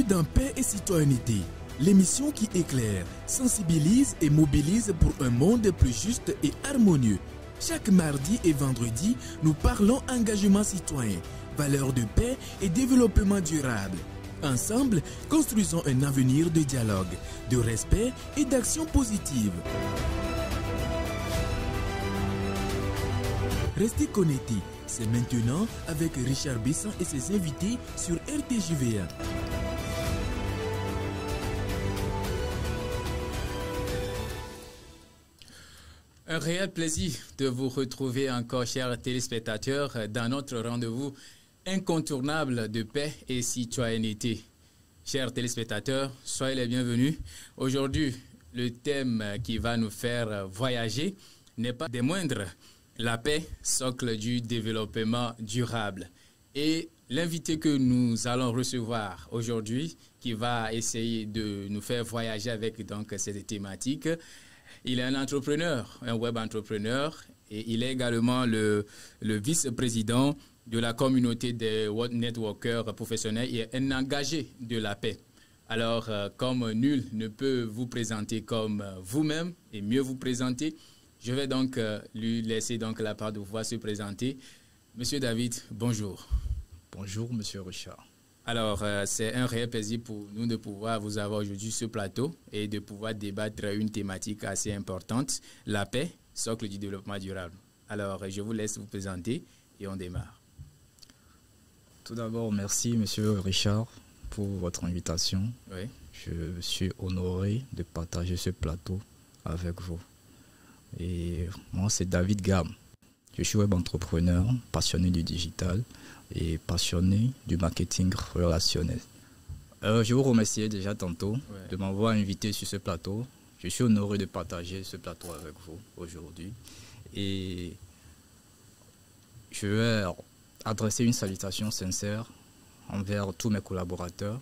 dans Paix et Citoyenneté, l'émission qui éclaire, sensibilise et mobilise pour un monde plus juste et harmonieux. Chaque mardi et vendredi, nous parlons engagement citoyen, valeurs de paix et développement durable. Ensemble, construisons un avenir de dialogue, de respect et d'action positive. Restez connectés, c'est maintenant avec Richard Besson et ses invités sur RTJVA. Un réel plaisir de vous retrouver encore, chers téléspectateurs, dans notre rendez-vous incontournable de paix et citoyenneté. Chers téléspectateurs, soyez les bienvenus. Aujourd'hui, le thème qui va nous faire voyager n'est pas des moindres. La paix, socle du développement durable. Et l'invité que nous allons recevoir aujourd'hui, qui va essayer de nous faire voyager avec donc cette thématique, il est un entrepreneur, un web entrepreneur, et il est également le vice-président de la communauté des web networkers professionnels et un engagé de la paix. Alors, comme nul ne peut vous présenter comme vous-même et mieux vous présenter, je vais donc lui laisser donc la part de pouvoir se présenter. Monsieur David, bonjour. Bonjour, Monsieur Richard. Alors, c'est un réel plaisir pour nous de pouvoir vous avoir aujourd'hui sur ce plateau et de pouvoir débattre une thématique assez importante, la paix, socle du développement durable. Alors, je vous laisse vous présenter et on démarre. Tout d'abord, merci, Monsieur Richard, pour votre invitation. Oui. Je suis honoré de partager ce plateau avec vous. Et moi, c'est David Gam. Je suis web entrepreneur, passionné du digital et passionné du marketing relationnel. Je vous remercie déjà tantôt de m'avoir invité sur ce plateau. Je suis honoré de partager ce plateau avec vous aujourd'hui. Et je vais adresser une salutation sincère envers tous mes collaborateurs.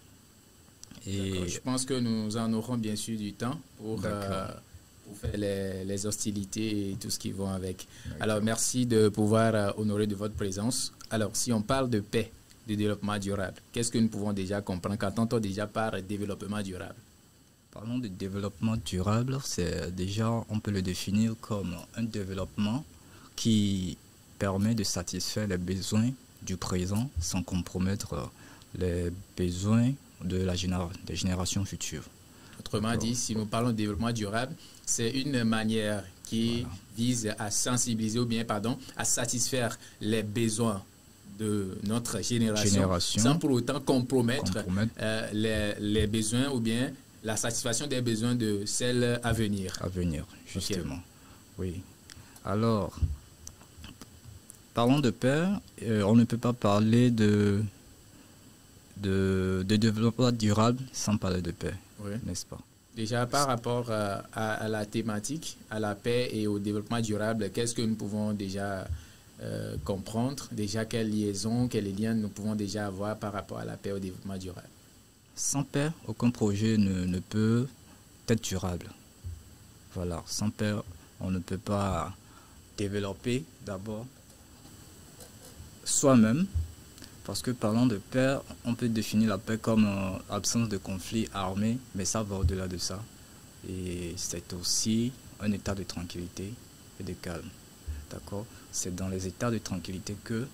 Et je pense que nous en aurons bien sûr du temps pour faire les hostilités et tout ce qui va avec. Alors, merci de pouvoir honorer de votre présence. Alors, si on parle de paix, de développement durable, qu'est-ce que nous pouvons déjà comprendre? Qu'entend-on déjà par développement durable? Parlons de développement durable, c'est déjà, on peut le définir comme un développement qui permet de satisfaire les besoins du présent sans compromettre les besoins des générations futures. Autrement dit, si nous parlons de développement durable, c'est une manière qui vise à sensibiliser ou bien, à satisfaire les besoins de notre génération sans pour autant compromettre les besoins ou bien la satisfaction des besoins de celles à venir. À venir, justement. Okay. Oui. Alors, parlons de paix. On ne peut pas parler de développement durable sans parler de paix, n'est-ce pas? Déjà, par rapport à la thématique, à la paix et au développement durable, qu'est-ce que nous pouvons déjà comprendre? Déjà, quelles liaisons, quels liens nous pouvons déjà avoir par rapport à la paix et au développement durable? Sans paix, aucun projet ne peut être durable. Voilà, sans paix, on ne peut pas développer d'abord soi-même. Parce que parlant de paix, on peut définir la paix comme absence de conflit armé, mais ça va au-delà de ça. Et c'est aussi un état de tranquillité et de calme. D'accord? C'est dans les états de tranquillité que,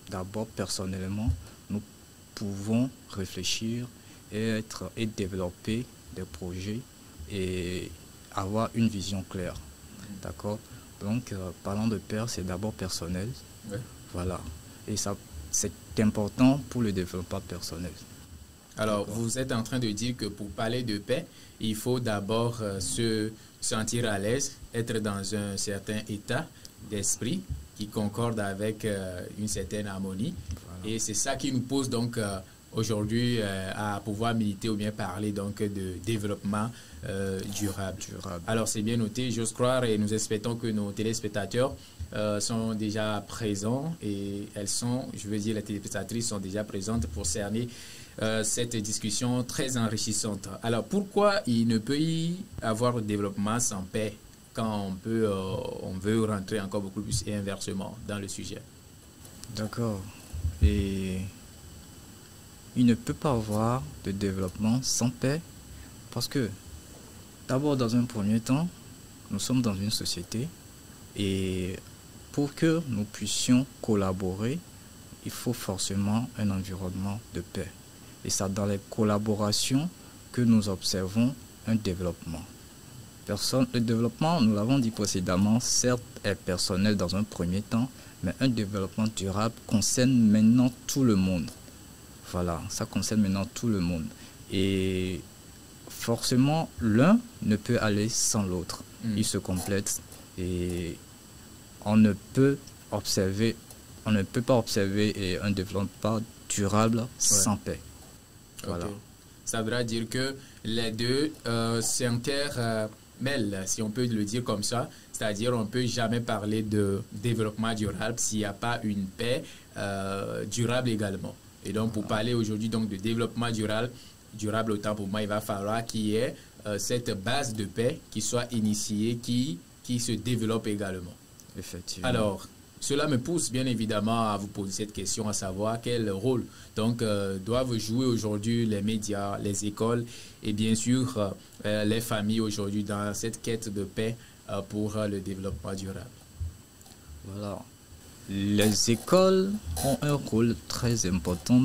d'abord, personnellement, nous pouvons réfléchir et développer des projets et avoir une vision claire. D'accord? Donc, parlant de paix, c'est d'abord personnel. Ouais. Voilà. Et ça, c'est important pour le développement personnel. Alors, vous êtes en train de dire que pour parler de paix, il faut d'abord se sentir à l'aise, être dans un certain état d'esprit qui concorde avec une certaine harmonie. Voilà. Et c'est ça qui nous pose donc aujourd'hui à pouvoir militer ou bien parler donc de développement durable. Alors, c'est bien noté, j'ose croire, et nous espérons que nos téléspectateurs sont déjà présents et elles sont, je veux dire, les téléspectatrices sont déjà présentes pour cerner cette discussion très enrichissante. Alors, pourquoi il ne peut y avoir de développement sans paix quand on veut rentrer encore beaucoup plus et inversement dans le sujet? D'accord. Et il ne peut pas avoir de développement sans paix parce que, d'abord, dans un premier temps, nous sommes dans une société et pour que nous puissions collaborer, il faut forcément un environnement de paix. Et c'est dans les collaborations que nous observons un développement. Le développement, nous l'avons dit précédemment, certes est personnel dans un premier temps, mais un développement durable concerne maintenant tout le monde. Voilà, ça concerne maintenant tout le monde. Et forcément, l'un ne peut aller sans l'autre. Ils se complètent et on ne peut pas observer un développement durable sans paix. Voilà. Okay. Ça voudra dire que les deux s'intermêlent, si on peut le dire comme ça. C'est-à-dire on ne peut jamais parler de développement durable s'il n'y a pas une paix durable également. Et donc pour parler aujourd'hui donc de développement durable autant pour moi, il va falloir qu'il y ait cette base de paix qui soit initiée, qui se développe également. Effectivement. Alors, cela me pousse bien évidemment à vous poser cette question, à savoir quel rôle donc doivent jouer aujourd'hui les médias, les écoles et bien sûr les familles aujourd'hui dans cette quête de paix pour le développement durable. Voilà. Les écoles ont un rôle très important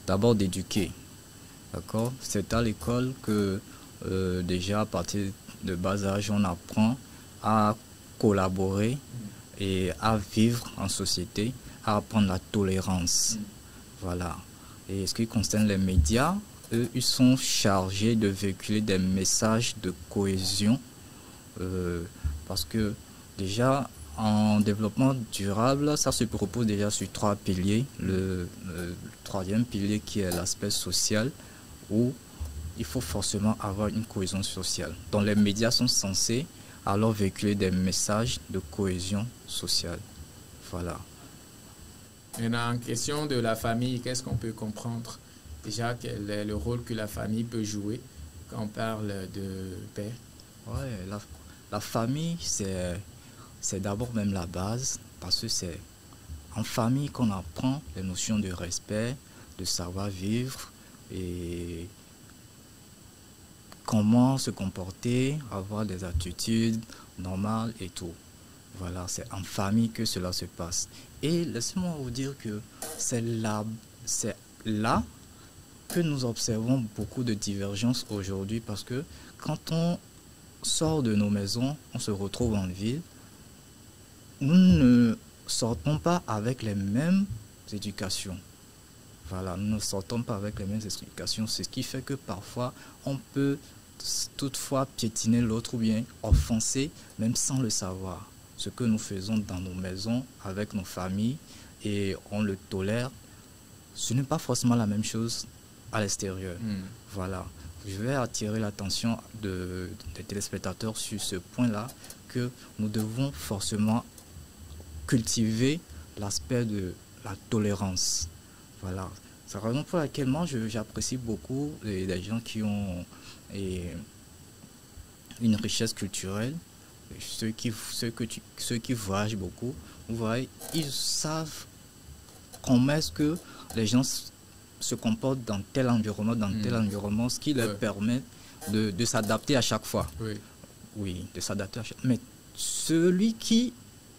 d'abord d'éduquer. D'accord? C'est à l'école que déjà à partir de bas âge, on apprend à collaborer et à vivre en société, à apprendre la tolérance. Voilà. Et ce qui concerne les médias, eux, ils sont chargés de véhiculer des messages de cohésion parce que déjà en développement durable, ça se propose déjà sur 3 piliers. Le troisième pilier qui est l'aspect social où il faut forcément avoir une cohésion sociale. Donc les médias sont censés alors véhiculer des messages de cohésion sociale. Voilà. Maintenant, en question de la famille, qu'est-ce qu'on peut comprendre? Déjà, quel est le rôle que la famille peut jouer quand on parle de paix? Ouais, la famille, c'est d'abord même la base, parce que c'est en famille qu'on apprend les notions de respect, de savoir-vivre et comment se comporter, avoir des attitudes normales et tout. Voilà, c'est en famille que cela se passe. Et laissez-moi vous dire que c'est là que nous observons beaucoup de divergences aujourd'hui parce que quand on sort de nos maisons, on se retrouve en ville, nous ne sortons pas avec les mêmes éducations. Voilà, nous ne sortons pas avec les mêmes éducations, ce qui fait que parfois on peut toutefois piétiner l'autre ou bien offenser même sans le savoir. Ce que nous faisons dans nos maisons avec nos familles et on le tolère, ce n'est pas forcément la même chose à l'extérieur. Voilà, je vais attirer l'attention des téléspectateurs sur ce point-là, que nous devons forcément cultiver l'aspect de la tolérance. Voilà, c'est la raison pour laquelle moi j'apprécie beaucoup les gens qui ont une richesse culturelle. Ceux qui voyagent beaucoup, vous voyez, ils savent comment est-ce que les gens se comportent dans tel environnement, ce qui leur permet de s'adapter à chaque fois. Oui, de s'adapter à chaque fois. Mais celui qui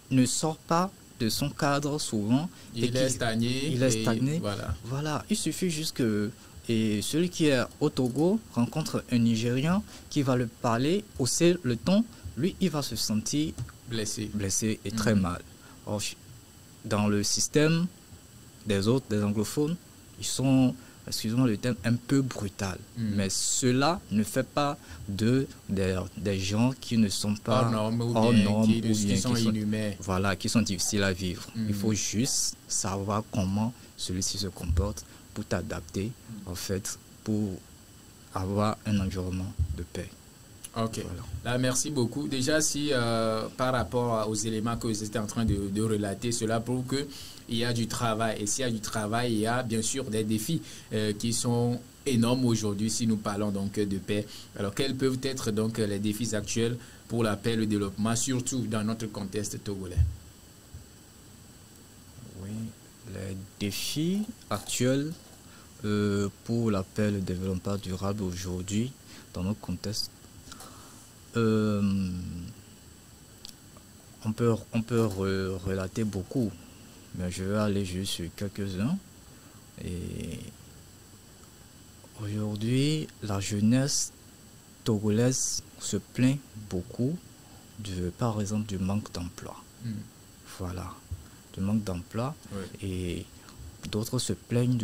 ne sort pas de son cadre souvent, il est stagné. Voilà, il suffit juste que celui qui est au Togo rencontre un Nigérian qui va le parler, hausser le ton, lui, il va se sentir blessé et très mal. Or, dans le système des autres, des anglophones, ils sont, excusez-moi le terme, un peu brutal. Mais cela ne fait pas des gens qui ne sont pas hors normes, qui sont inhumains. Voilà, qui sont difficiles à vivre. Il faut juste savoir comment celui-ci se comporte pour t'adapter, en fait, pour avoir un environnement de paix. Ok. Voilà. Là, merci beaucoup. Déjà, si par rapport aux éléments que vous étiez en train de relater, cela prouve qu'il y a du travail. Et s'il y a du travail, il y a bien sûr des défis qui sont énormes aujourd'hui si nous parlons donc de paix. Alors, quels peuvent être donc les défis actuels pour la paix et le développement, surtout dans notre contexte togolais? Oui, les défis actuels pour l'appel développement durable aujourd'hui, dans notre contexte, on peut relater beaucoup, mais je vais aller juste sur quelques-uns. Et aujourd'hui, la jeunesse togolaise se plaint beaucoup, par exemple, du manque d'emploi. Voilà, du manque d'emploi. Ouais. Et d'autres se plaignent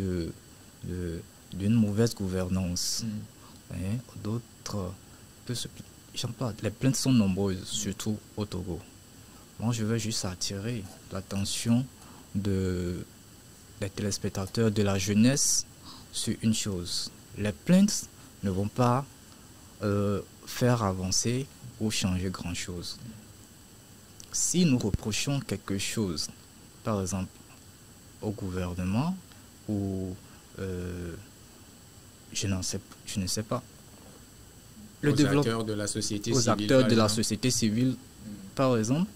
d'une mauvaise gouvernance. Et d'autres, les plaintes sont nombreuses, surtout au Togo. Moi, je veux juste attirer l'attention des téléspectateurs, de la jeunesse, sur une chose. Les plaintes ne vont pas faire avancer ou changer grand-chose. Si nous reprochons quelque chose, par exemple, au gouvernement, ou je ne sais pas, aux acteurs de la société aux civile, acteurs de la société civile, par exemple,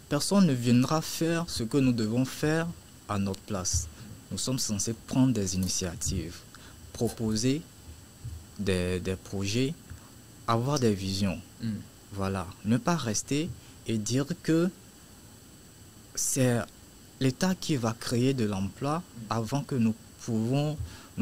personne ne viendra faire ce que nous devons faire à notre place. Nous sommes censés prendre des initiatives, proposer des projets, avoir des visions. Voilà, ne pas rester et dire que c'est l'État qui va créer de l'emploi avant que nous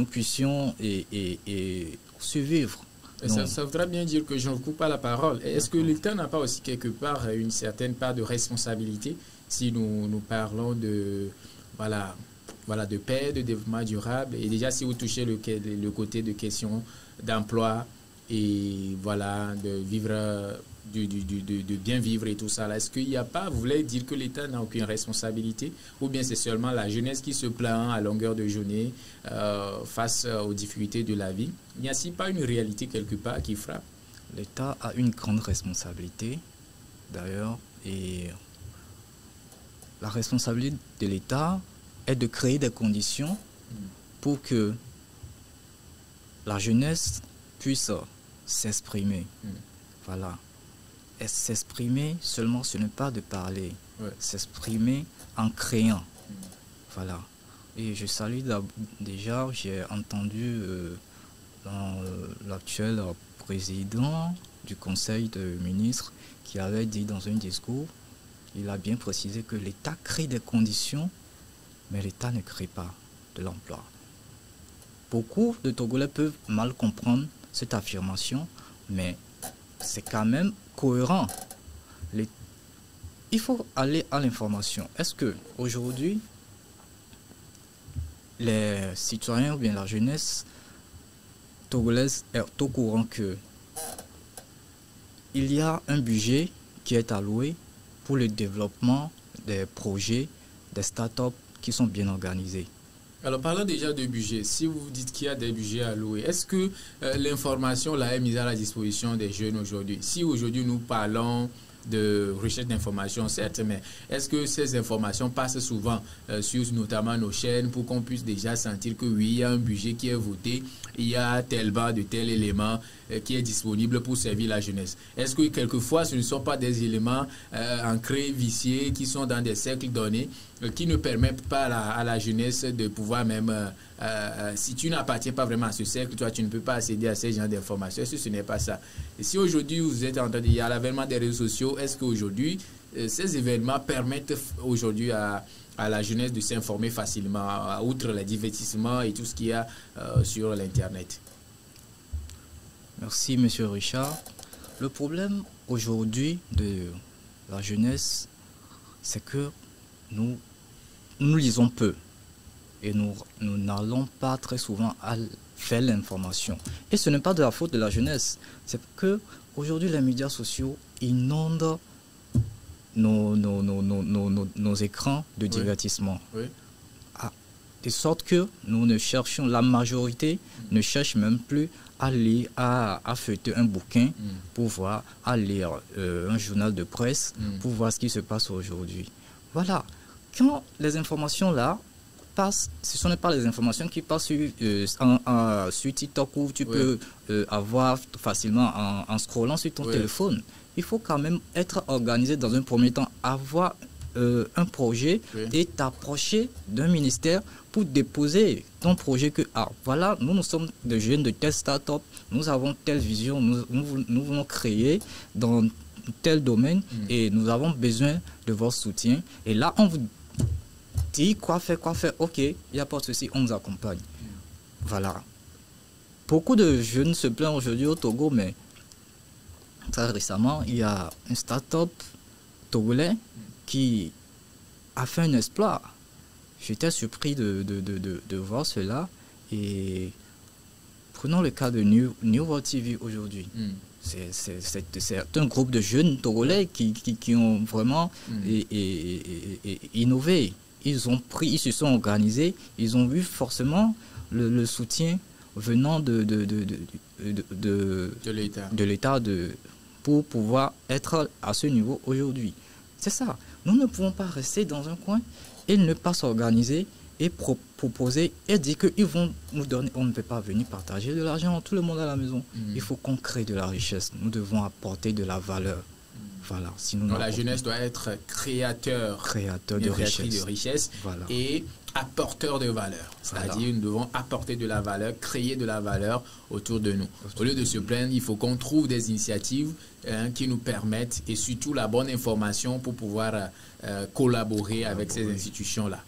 puissions et survivre. Ça voudrait bien dire que je ne coupe pas la parole. Est-ce que l'État n'a pas aussi quelque part une certaine part de responsabilité si nous parlons de, de paix, de développement durable, et déjà si vous touchez le côté de questions d'emploi et de vivre, de bien vivre et tout ça, est-ce qu'il n'y a pas, vous voulez dire que l'État n'a aucune responsabilité, ou bien c'est seulement la jeunesse qui se plaint à longueur de journée face aux difficultés de la vie? N'y a-t-il pas une réalité quelque part qui frappe? L'État a une grande responsabilité, d'ailleurs, et la responsabilité de l'État est de créer des conditions pour que la jeunesse puisse s'exprimer. Voilà. Et s'exprimer seulement, ce n'est pas de parler. S'exprimer en créant. Voilà. Et je salue déjà, j'ai entendu l'actuel président du Conseil des ministres qui avait dit dans un discours, il a bien précisé que l'État crée des conditions, mais l'État ne crée pas de l'emploi. Beaucoup de Togolais peuvent mal comprendre cette affirmation, mais c'est quand même cohérent. Il faut aller à l'information. Est-ce que aujourd'hui, les citoyens ou bien la jeunesse togolaise est au courant que il y a un budget qui est alloué pour le développement des projets, des startups qui sont bien organisés? Alors, parlant déjà de budget, si vous dites qu'il y a des budgets alloués, est-ce que l'information là est mise à la disposition des jeunes aujourd'hui? Si aujourd'hui nous parlons de recherche d'informations, certes, mais est-ce que ces informations passent souvent sur notamment nos chaînes pour qu'on puisse déjà sentir que oui, il y a un budget qui est voté, il y a tel bas de tel élément qui est disponible pour servir la jeunesse? Est-ce que quelquefois ce ne sont pas des éléments ancrés, viciés, qui sont dans des cercles donnés, qui ne permettent pas à la jeunesse de pouvoir même, si tu n'appartiens pas vraiment à ce cercle, toi tu ne peux pas accéder à ces genres d'informations? Est-ce que ce n'est pas ça? Et si aujourd'hui vous êtes en train de dire, il y a l'avènement des réseaux sociaux, est-ce qu'aujourd'hui ces événements permettent aujourd'hui à la jeunesse de s'informer facilement, outre les divertissements et tout ce qu'il y a sur l'Internet? Merci, Monsieur Richard. Le problème aujourd'hui de la jeunesse, c'est que nous lisons peu et nous n'allons pas très souvent à faire l'information. Et ce n'est pas de la faute de la jeunesse, c'est que aujourd'hui les médias sociaux inondent nos écrans de divertissement. De sorte que la majorité ne cherche même plus à lire, à feuilleter un bouquin pour voir, à lire un journal de presse pour voir ce qui se passe aujourd'hui. Voilà. Quand les informations là passent, ce ne sont pas les informations qui passent sur TikTok où tu peux avoir facilement en scrollant sur ton téléphone. Il faut quand même être organisé dans un premier temps, avoir un projet et t'approcher d'un ministère pour déposer ton projet que, voilà, nous sommes des jeunes de telle start-up, nous avons telle vision, nous voulons créer dans tel domaine et nous avons besoin de votre soutien. Et là, on vous dit quoi faire, ok, il n'y a pas de souci, on nous accompagne. Voilà. Beaucoup de jeunes se plaignent aujourd'hui au Togo, mais très récemment, il y a une start-up togolais qui a fait un exploit. J'étais surpris de voir cela. Et prenons le cas de New World TV aujourd'hui. C'est un groupe de jeunes togolais qui ont vraiment innové. Ils se sont organisés, ils ont vu forcément le soutien venant de l'État pour pouvoir être à ce niveau aujourd'hui. C'est ça. Nous ne pouvons pas rester dans un coin et ne pas s'organiser et proposer et dire qu'ils vont nous donner. On ne peut pas venir partager de l'argent, tout le monde à la maison. Il faut qu'on crée de la richesse. Nous devons apporter de la valeur. Voilà. Sinon, la jeunesse doit être créateur de richesse voilà. Et apporteur de valeur. C'est-à-dire, nous devons apporter de la valeur, créer de la valeur autour de nous. Au lieu de se plaindre, il faut qu'on trouve des initiatives qui nous permettent et surtout la bonne information pour pouvoir collaborer avec ces institutions-là.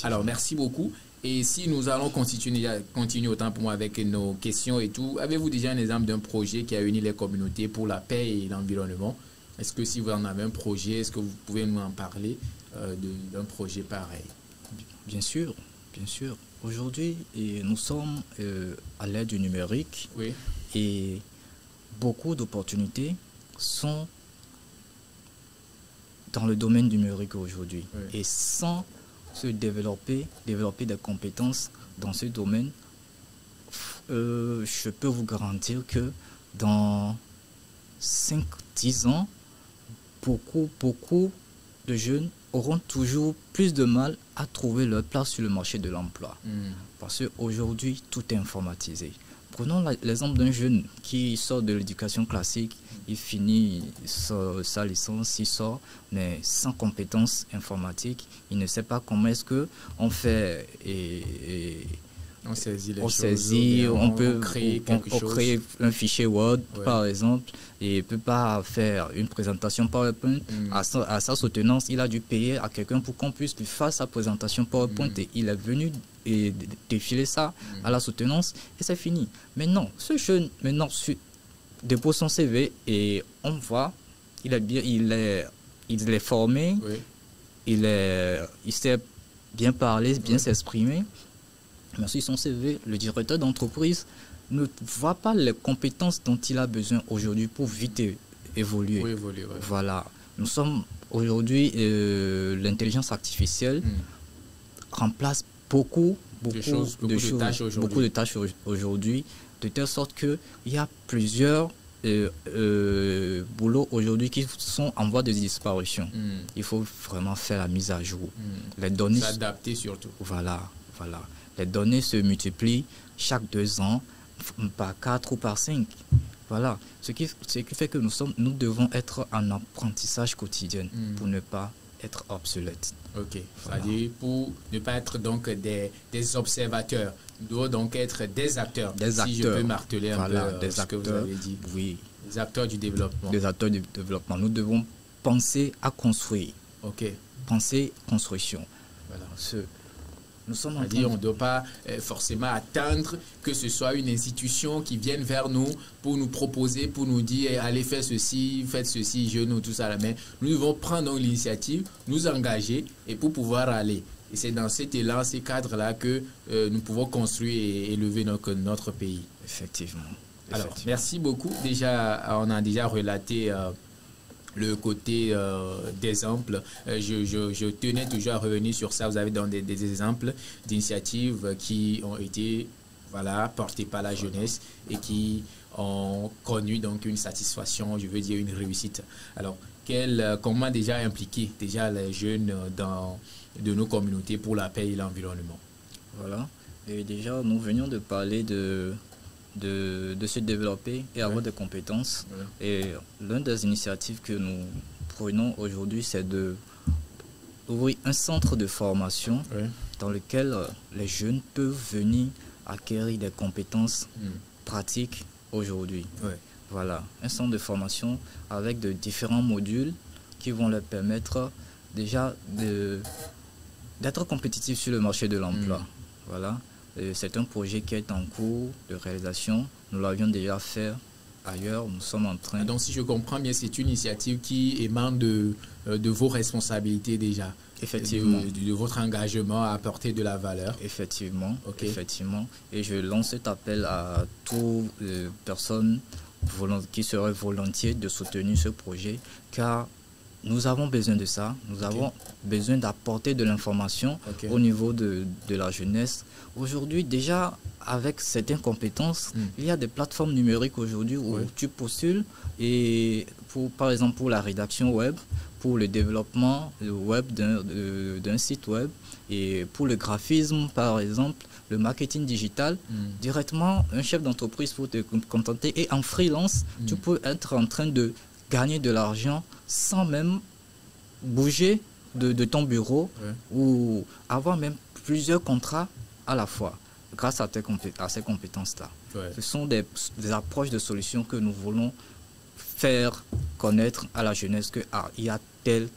Alors, merci beaucoup. Et si nous allons continuer autant pour moi avec nos questions et tout, avez-vous déjà un exemple d'un projet qui a uni les communautés pour la paix et l'environnement? Est-ce que si vous en avez un projet, est-ce que vous pouvez nous en parler d'un projet pareil? Bien sûr, bien sûr. Aujourd'hui, nous sommes à l'ère du numérique et beaucoup d'opportunités sont dans le domaine numérique aujourd'hui. Et sans se développer des compétences dans ce domaine, je peux vous garantir que dans 5-10 ans, beaucoup de jeunes auront toujours plus de mal à trouver leur place sur le marché de l'emploi. Parce qu'aujourd'hui, tout est informatisé. Prenons l'exemple d'un jeune qui sort de l'éducation classique, il finit sa licence, il sort, mais sans compétences informatiques, il ne sait pas comment est-ce qu'on fait on saisit les choses, on peut créer quelque chose. Créer un fichier Word, par exemple, et il ne peut pas faire une présentation PowerPoint. À sa soutenance, il a dû payer à quelqu'un pour qu'on puisse lui faire sa présentation PowerPoint et il est venu défiler ça à la soutenance et c'est fini. Maintenant, ce jeune dépose son CV et on voit, il est formé, il sait bien parler, bien s'exprimer. Mais sur son CV, le directeur d'entreprise ne voit pas les compétences dont il a besoin aujourd'hui pour vite évoluer. Voilà. Nous sommes aujourd'hui, l'intelligence artificielle remplace beaucoup de tâches aujourd'hui, de telle sorte qu'il y a plusieurs boulots aujourd'hui qui sont en voie de disparition. Il faut vraiment faire la mise à jour. Les données s'adapter surtout. Voilà. Les données se multiplient chaque 2 ans, par 4 ou par 5. Voilà. Ce qui fait que nous devons être en apprentissage quotidien pour ne pas être obsolètes. Ok. Voilà. C'est-à-dire pour ne pas être donc des observateurs, nous devons donc être des acteurs. Si je peux marteler un peu ce que vous avez dit. Oui. Des acteurs du développement. Des acteurs du développement. Nous devons penser à construire. Ok. Penser construction. Voilà. C'est-à-dire on ne doit pas forcément attendre que ce soit une institution qui vienne vers nous pour nous proposer, pour nous dire allez faire ceci, faites ceci, jeunes, tout ça. Mais nous devons prendre l'initiative, nous engager et pour pouvoir aller. Et c'est dans cet élan, ces cadres-là que nous pouvons construire et élever notre pays. Effectivement. Alors, merci beaucoup. Déjà, on a déjà relaté le côté d'exemple. Je tenais toujours à revenir sur ça. Vous avez donné des exemples d'initiatives qui ont été portées par la jeunesse et qui ont connu donc une satisfaction, je veux dire une réussite. Alors, comment déjà impliquer les jeunes de nos communautés pour la paix et l'environnement? Voilà. Et déjà, nous venions de parler de se développer et avoir des compétences. Et l'une des initiatives que nous prenons aujourd'hui, c'est de ouvrir un centre de formation Oui. dans lequel les jeunes peuvent venir acquérir des compétences pratiques aujourd'hui. Oui. Voilà, un centre de formation avec de différents modules qui vont leur permettre déjà d'être compétitifs sur le marché de l'emploi. Voilà, c'est un projet qui est en cours de réalisation. Nous l'avions déjà fait ailleurs, nous sommes en train... Donc si je comprends bien, c'est une initiative qui émane de vos responsabilités déjà. Effectivement. De votre engagement à apporter de la valeur. Effectivement, Okay. Effectivement. Et je lance cet appel à toutes les personnes qui seraient volontiers de soutenir ce projet, car nous avons besoin de ça. Nous avons besoin d'apporter de l'information au niveau de la jeunesse. Aujourd'hui, déjà, avec certaines compétences, il y a des plateformes numériques aujourd'hui où tu postules, et par exemple pour la rédaction web, pour le développement web d'un site web, et pour le graphisme, par exemple, le marketing digital, directement, un chef d'entreprise peut te contenter, et en freelance, tu peux être en train de gagner de l'argent sans même bouger de ton bureau, ou avoir même plusieurs contrats à la fois, grâce à ces compétences-là. Ce sont des approches de solutions que nous voulons faire connaître à la jeunesse que il y a telle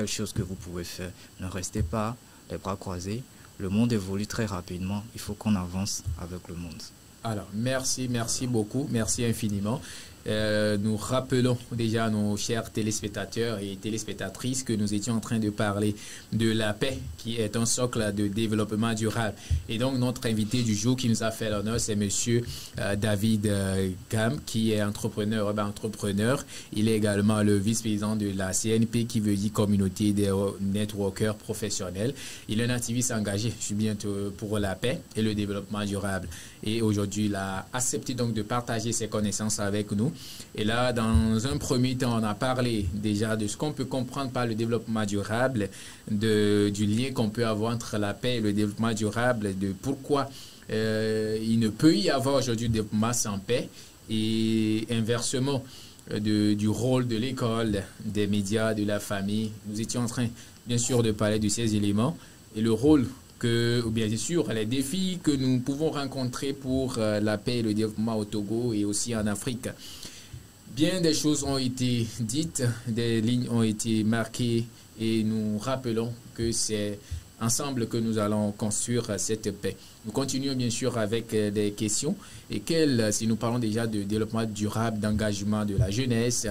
chose que vous pouvez faire. Ne restez pas les bras croisés. Le monde évolue très rapidement. Il faut qu'on avance avec le monde. Alors, merci beaucoup. Merci infiniment. Nous rappelons déjà à nos chers téléspectateurs et téléspectatrices que nous étions en train de parler de la paix, qui est un socle de développement durable. Et donc, notre invité du jour qui nous a fait l'honneur, c'est monsieur David Gam, qui est entrepreneur. Il est également le vice-président de la CNP, qui veut dire Communauté des Networkers Professionnels. Il est un activiste engagé, je suis bien pour la paix et le développement durable. Et aujourd'hui, il a accepté donc de partager ses connaissances avec nous. Et là, dans un premier temps, on a parlé déjà de ce qu'on peut comprendre par le développement durable, du lien qu'on peut avoir entre la paix et le développement durable, de pourquoi il ne peut y avoir aujourd'hui de développement sans paix, et inversement, du rôle de l'école, des médias, de la famille. Nous étions en train, bien sûr, de parler de ces éléments et le rôle ou bien sûr, les défis que nous pouvons rencontrer pour la paix et le développement au Togo et aussi en Afrique. Bien des choses ont été dites, des lignes ont été marquées, et nous rappelons que c'est ensemble que nous allons construire cette paix. Nous continuons bien sûr avec des questions. Et si nous parlons déjà de développement durable, d'engagement de la jeunesse,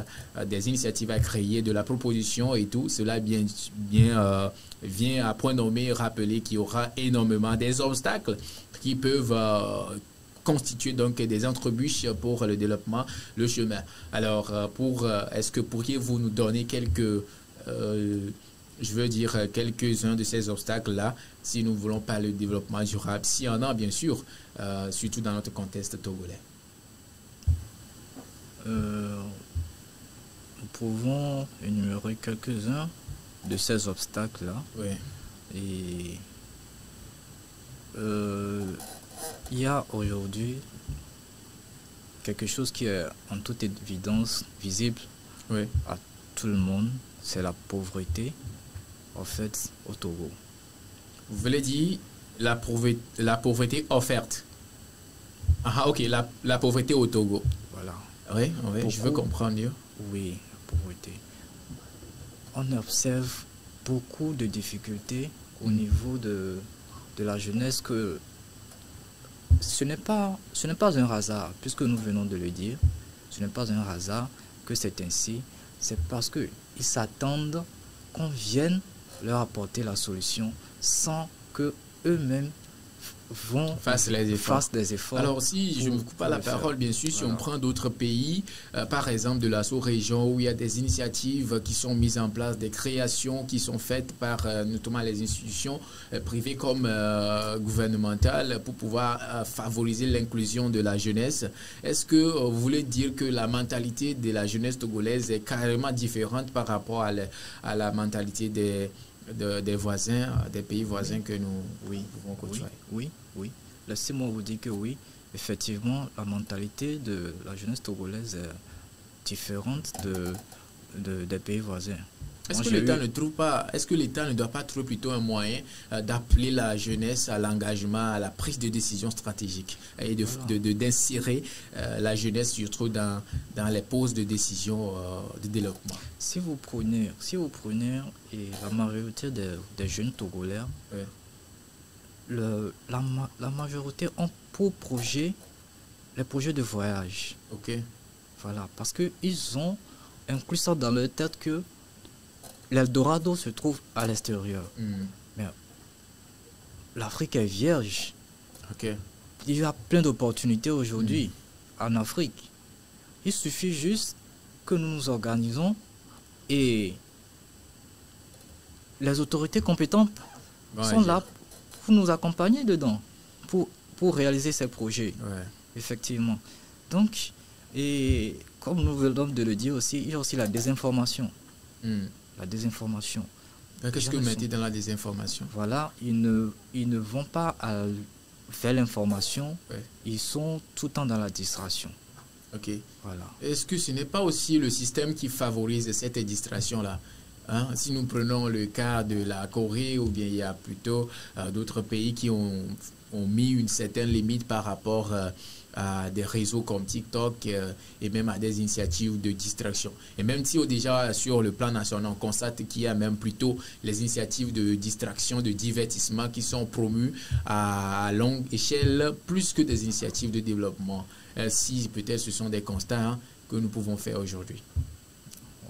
des initiatives à créer, de la proposition et tout, cela vient à point nommé rappeler qu'il y aura énormément des obstacles qui peuvent constituer donc des embûches pour le développement, le chemin. Alors, est-ce que pourriez-vous nous donner quelques-uns de ces obstacles-là, si nous voulons parler de développement durable, s'il y en a bien sûr, surtout dans notre contexte togolais? Nous pouvons énumérer quelques-uns de ces obstacles-là. Oui. Et il y a aujourd'hui quelque chose qui est en toute évidence visible à tout le monde, c'est la pauvreté, en fait, au Togo. Vous voulez dire la pauvreté offerte? Ah, ok, la pauvreté au Togo. Voilà. Oui, je veux comprendre mieux. Oui, la pauvreté. On observe beaucoup de difficultés au niveau de la jeunesse, que ce n'est pas un hasard, puisque nous venons de le dire. Ce n'est pas un hasard que c'est ainsi. C'est parce qu'ils s'attendent qu'on vienne leur apporter la solution sans que eux-mêmes fassent des efforts. Alors si je ne me coupe pas la parole, bien sûr, si on prend d'autres pays, par exemple de la sous-région, où il y a des initiatives qui sont mises en place, des créations qui sont faites par notamment les institutions privées comme gouvernementales, pour pouvoir favoriser l'inclusion de la jeunesse. Est-ce que vous voulez dire que la mentalité de la jeunesse togolaise est carrément différente par rapport à la mentalité des voisins, des pays voisins que nous pouvons côtoyer? Oui. Laissez-moi vous dire que oui, effectivement, la mentalité de la jeunesse togolaise est différente des pays voisins. Est-ce que l'État ne doit pas trouver plutôt un moyen d'appeler la jeunesse à l'engagement, à la prise de décision stratégique et d'insérer la jeunesse surtout dans les poses de décision de développement? Si vous prenez et la majorité des jeunes Togolais, Ouais. la majorité ont pour projet les projets de voyage. Ok. Voilà, parce qu'ils ont inclus ça dans leur tête que l'Eldorado se trouve à l'extérieur. Mais l'Afrique est vierge. Ok. Il y a plein d'opportunités aujourd'hui en Afrique. Il suffit juste que nous nous organisons et les autorités compétentes sont là pour nous accompagner dedans, pour réaliser ces projets. Ouais. Effectivement. Donc, et comme nous venons de le dire aussi, il y a aussi la désinformation. La désinformation. Qu'est-ce que vous mettez dans la désinformation? Voilà, ils ne vont pas vers l'information, ils sont tout le temps dans la distraction. Ok. Voilà. Est-ce que ce n'est pas aussi le système qui favorise cette distraction-là? Si nous prenons le cas de la Corée, ou bien il y a plutôt d'autres pays qui ont mis une certaine limite par rapport à des réseaux comme TikTok et même à des initiatives de distraction. Et même si déjà sur le plan national, on constate qu'il y a même plutôt les initiatives de distraction, de divertissement qui sont promues à longue échelle, plus que des initiatives de développement. Si peut-être ce sont des constats que nous pouvons faire aujourd'hui.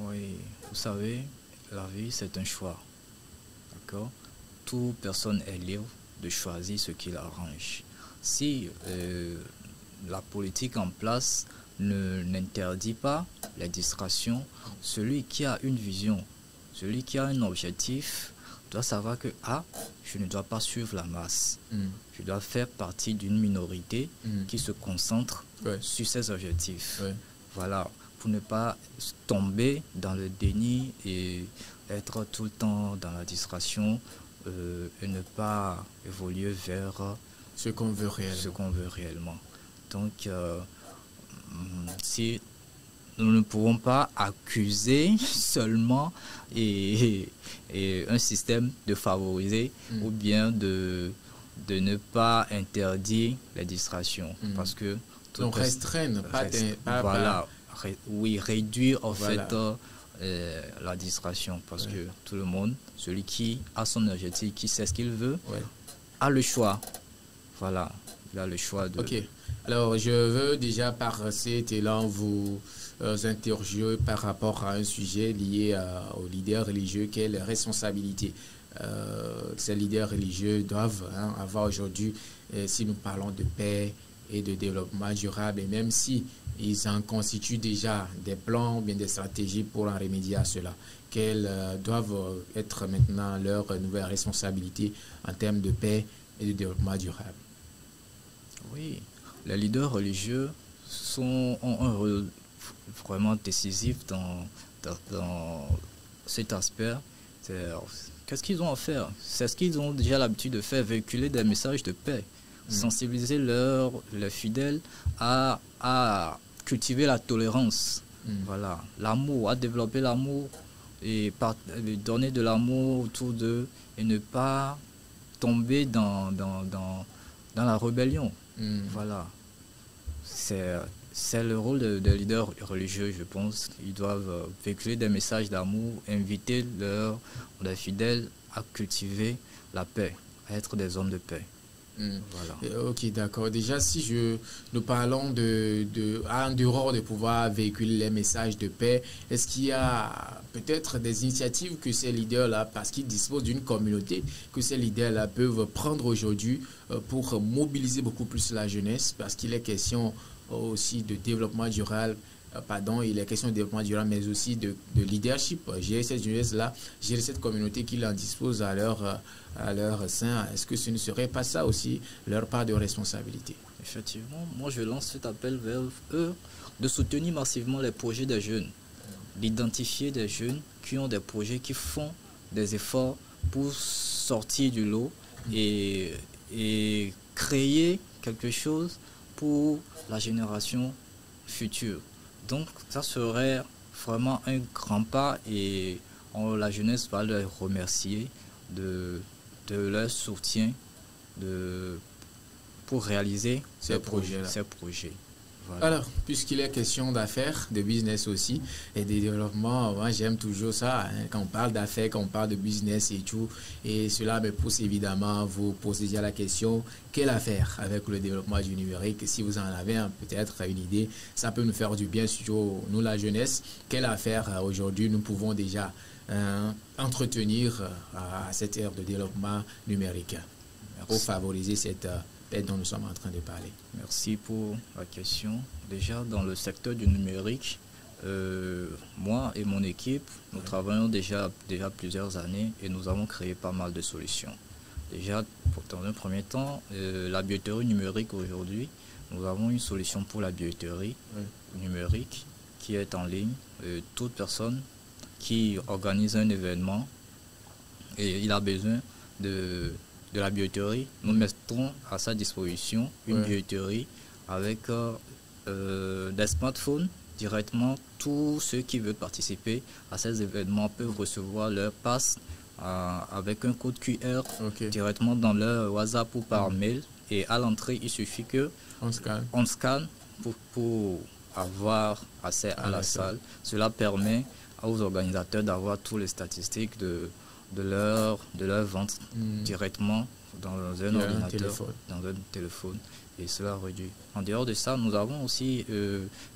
Oui, vous savez, la vie c'est un choix. D'accord? Toute personne est libre de choisir ce qui l'arrange. Si la politique en place n'interdit pas les distractions, celui qui a une vision, celui qui a un objectif, doit savoir que je ne dois pas suivre la masse. Je dois faire partie d'une minorité qui se concentre sur ses objectifs. Voilà, pour ne pas tomber dans le déni et être tout le temps dans la distraction et ne pas évoluer vers ce qu'on veut réellement. Donc, si nous ne pouvons pas accuser seulement un système de favoriser ou bien de ne pas interdire les distractions. Parce que donc restreindre, réduire en fait la distraction. Parce que tout le monde, celui qui a son objectif, qui sait ce qu'il veut, a le choix. Voilà, il a le choix de... Ok. Alors, je veux déjà par cet élan vous interroger par rapport à un sujet lié aux leaders religieux. Quelle responsabilité ces leaders religieux doivent avoir aujourd'hui si nous parlons de paix et de développement durable, et même si ils en constituent déjà des plans, bien des stratégies pour en remédier à cela. Quelles doivent être maintenant leurs nouvelles responsabilités en termes de paix et de développement durable? Oui, les leaders religieux ont un rôle vraiment décisif dans cet aspect. Qu'est-ce qu'ils ont à faire? C'est ce qu'ils ont déjà l'habitude de faire, véhiculer des messages de paix, sensibiliser les fidèles à cultiver la tolérance, voilà, l'amour, à développer l'amour et donner de l'amour autour d'eux et ne pas tomber dans la rébellion. Voilà. C'est le rôle des leaders religieux, je pense. Ils doivent véhiculer des messages d'amour, inviter les fidèles à cultiver la paix, à être des hommes de paix. Voilà. Ok, d'accord. Déjà, si nous parlons en dehors de pouvoir véhiculer les messages de paix, est-ce qu'il y a peut-être des initiatives que ces leaders-là, parce qu'ils disposent d'une communauté, que ces leaders-là peuvent prendre aujourd'hui pour mobiliser beaucoup plus la jeunesse, parce qu'il est question aussi de développement durable, il est question de développement durable, mais aussi de leadership. Gérer cette jeunesse-là, gérer cette communauté qui en dispose à leur sein. Est-ce que ce ne serait pas ça aussi leur part de responsabilité? Effectivement, moi je lance cet appel vers eux de soutenir massivement les projets des jeunes, d'identifier des jeunes qui ont des projets, qui font des efforts pour sortir du lot et créer quelque chose pour la génération future. Donc ça serait vraiment un grand pas et la jeunesse va les remercier de leur soutien pour réaliser ces projets. Voilà. Alors, puisqu'il est question d'affaires, de business aussi, et de développement, moi j'aime toujours ça, hein, quand on parle d'affaires, quand on parle de business et tout, et cela me pousse évidemment à vous poser déjà la question, quelle affaire avec le développement du numérique? Si vous en avez peut-être une idée, ça peut nous faire du bien, surtout nous la jeunesse. Quelle affaire aujourd'hui nous pouvons déjà entretenir à cette ère de développement numérique pour favoriser cette paix dont nous sommes en train de parler? Merci pour la question. Déjà, dans le secteur du numérique, moi et mon équipe, nous travaillons déjà plusieurs années et nous avons créé pas mal de solutions. Déjà, dans un premier temps, la billetterie numérique aujourd'hui, nous avons une solution pour la billetterie numérique qui est en ligne. Toute personne qui organise un événement et il a besoin de la billetterie, nous mettons à sa disposition une billetterie avec des smartphones. Directement, tous ceux qui veulent participer à ces événements peuvent recevoir leur passe avec un code QR directement dans leur WhatsApp ou par mail. Et à l'entrée, il suffit qu'on scanne pour avoir accès à la salle. Cela permet aux organisateurs d'avoir toutes les statistiques de leur vente directement dans un ordinateur, dans un téléphone, et cela réduit. En dehors de ça, nous avons aussi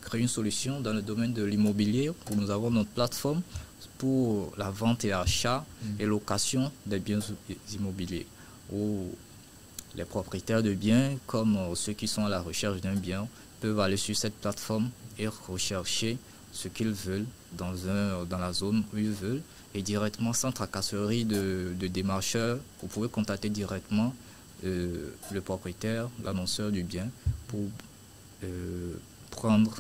créé une solution dans le domaine de l'immobilier où nous avons notre plateforme pour la vente et l'achat et location des biens immobiliers, où les propriétaires de biens comme ceux qui sont à la recherche d'un bien peuvent aller sur cette plateforme et rechercher ce qu'ils veulent dans la zone où ils veulent, et directement sans tracasserie de démarcheurs. Vous pouvez contacter directement le propriétaire, l'annonceur du bien pour prendre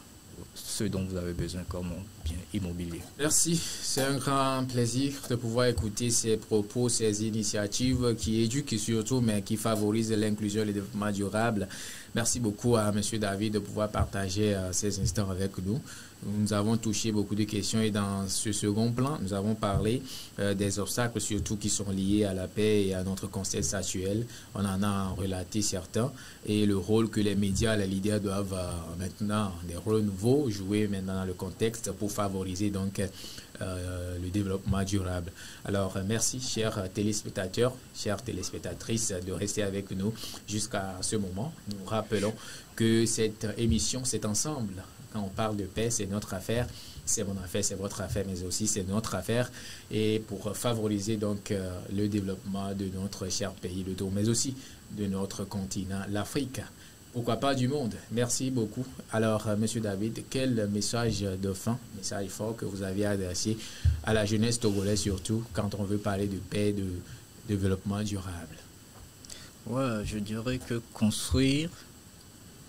ce dont vous avez besoin comme bien immobilier. Merci, c'est un grand plaisir de pouvoir écouter ces propos, ces initiatives qui éduquent surtout, mais qui favorisent l'inclusion et le développement durable. Merci beaucoup à M. David de pouvoir partager ces instants avec nous. Nous avons touché beaucoup de questions et dans ce second plan, nous avons parlé des obstacles surtout qui sont liés à la paix et à notre contexte actuel. On en a relaté certains et le rôle que les médias, les leaders doivent maintenant, des rôles nouveaux, jouer maintenant dans le contexte pour favoriser donc le développement durable. Alors merci chers téléspectateurs, chères téléspectatrices de rester avec nous jusqu'à ce moment. Nous rappelons que cette émission, c'est ensemble. Quand on parle de paix, c'est notre affaire, c'est mon affaire, c'est votre affaire, mais aussi c'est notre affaire. Et pour favoriser donc le développement de notre cher pays, le tour, mais aussi de notre continent, l'Afrique. Pourquoi pas du monde? Merci beaucoup. Alors, Monsieur David, quel message de fin, message fort que vous avez adressé à la jeunesse togolaise, surtout quand on veut parler de paix, de développement durable? Ouais, je dirais que construire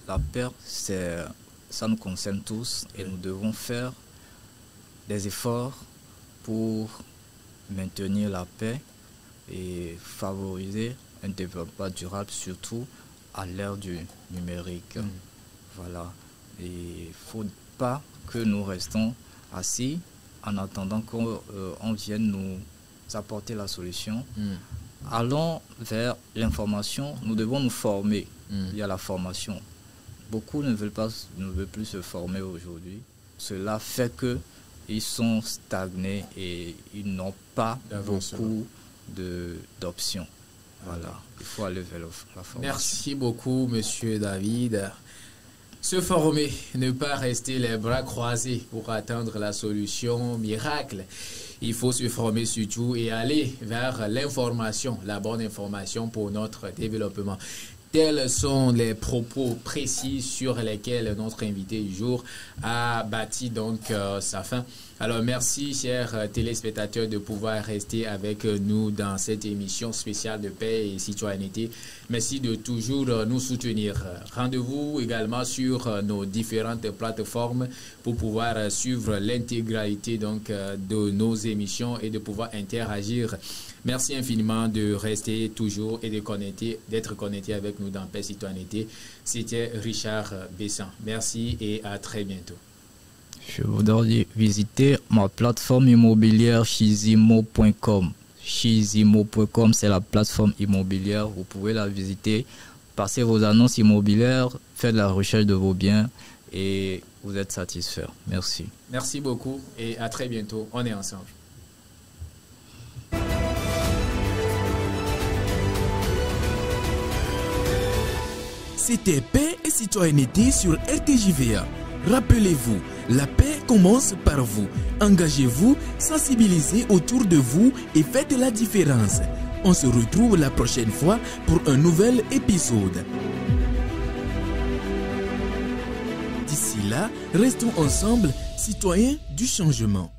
la paix, ça nous concerne tous et nous devons faire des efforts pour maintenir la paix et favoriser un développement durable, surtout à l'ère du numérique. Voilà. Et il ne faut pas que nous restons assis en attendant qu'on vienne nous apporter la solution. Allons vers l'information. Nous devons nous former. Il y a la formation. Beaucoup ne veulent plus se former aujourd'hui. Cela fait qu'ils sont stagnés et ils n'ont pas beaucoup d'options. Voilà, il faut aller vers la formation. Merci beaucoup, Monsieur David. Se former, ne pas rester les bras croisés pour atteindre la solution miracle. Il faut se former surtout et aller vers l'information, la bonne information pour notre développement. Tels sont les propos précis sur lesquels notre invité du jour a bâti donc sa fin. Alors merci chers téléspectateurs de pouvoir rester avec nous dans cette émission spéciale de paix et citoyenneté. Merci de toujours nous soutenir. Rendez-vous également sur nos différentes plateformes pour pouvoir suivre l'intégralité donc de nos émissions et de pouvoir interagir. Merci infiniment de rester toujours et d'être connecté avec nous dans Paix Citoyenneté. C'était Richard Bessan. Merci et à très bientôt. Je voudrais visiter ma plateforme immobilière Shizimo.com. Shizimo.com, c'est la plateforme immobilière. Vous pouvez la visiter, passer vos annonces immobilières, faire de la recherche de vos biens et vous êtes satisfait. Merci. Merci beaucoup et à très bientôt. On est ensemble. C'était Paix et Citoyenneté sur RTJVA. Rappelez-vous, la paix commence par vous. Engagez-vous, sensibilisez autour de vous et faites la différence. On se retrouve la prochaine fois pour un nouvel épisode. D'ici là, restons ensemble, citoyens du changement.